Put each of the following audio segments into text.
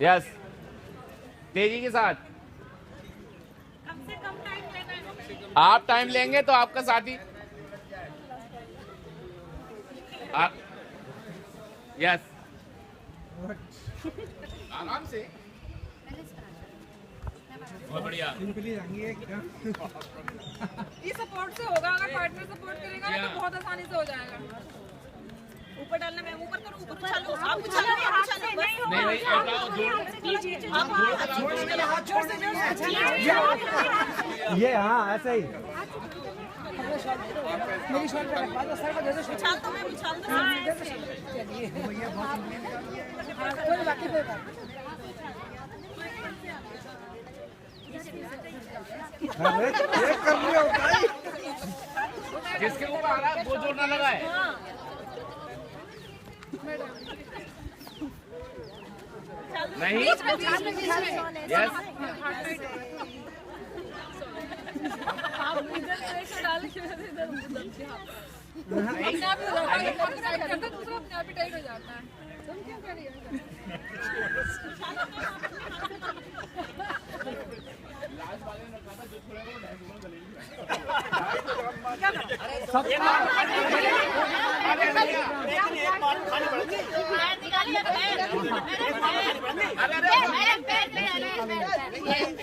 Yes, तेजी के साथ। कम से कम टाइम लेना है। आप टाइम लेंगे तो आपका साथी। यस, आराम से, बहुत बढ़िया। ये सपोर्ट से होगा, अगर पार्टनर सपोर्ट करेगा ना तो बहुत आसानी से हो जाएगा। ऊपर डालना, मैं ऊपर करूँ, ऊपर उछालो, आप उछालो, आप उछालो, बस। नहीं भाई, आप जोर से ये हाँ ऐसे ही मेरी शॉट पे रखवा दो, सर को दे दो, उछाल तो मैं उछाल दो। कोई बाकी कोई बात। कर रहे हो भाई। जिसके ऊपर आ रहा है वो जोर ना लगाए। नहीं, यस, आप इधर से डाल के इधर नहीं, अपने आप ही हो जाता है, दूसरा अपने आप ही टाइट हो जाता है। तुम क्यों कर रही हो?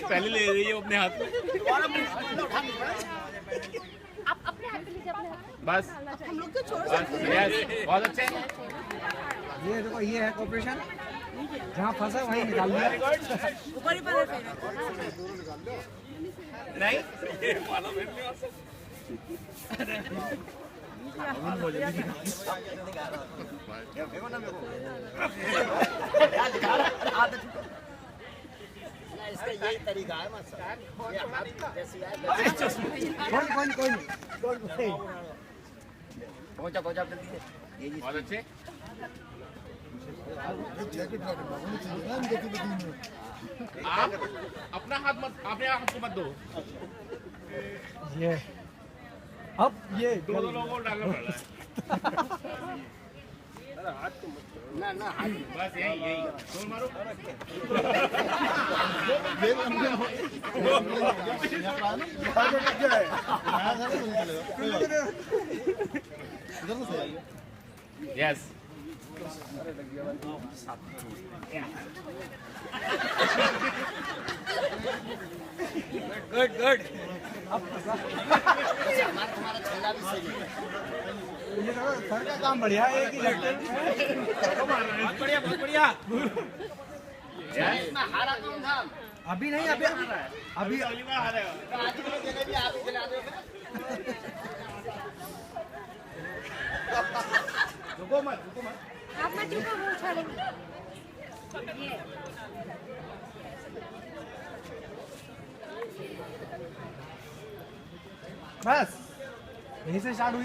पहले ले रही है अपने हाथ में। आप अपने हाथ में लीजिए, अपने हाथ में। बस, हम लोग तो छोड़ बस, यस, बहुत अच्छे। ये देखो ये है कॉपरेशन, जहाँ फंसा वहीं निकाल दिया। ऊपर ही पड़े फिर। नहीं, इसका यही तरीका है मत कोई पहुंचा जल्दी से। बहुत अच्छे। आप अपना हाथ मत, अपने हाथ को मत दो। ये अब ये दो लोगों को डालना पड़ रहा है। ना बस यही जोर मारो। Yes, good good. तुम्हारा छल्ला भी सही है। ये देखो सर का काम बढ़िया है, एक ही लगता है। बहुत बढ़िया, बहुत बढ़िया। इसमें हारा कौन था? अभी नहीं, अभी अभी आज के लिए भी आप ही खिला दो। रुको मत। आप मत चुका, वो उछालेंगे। बस यहीं से स्टार्ट हुई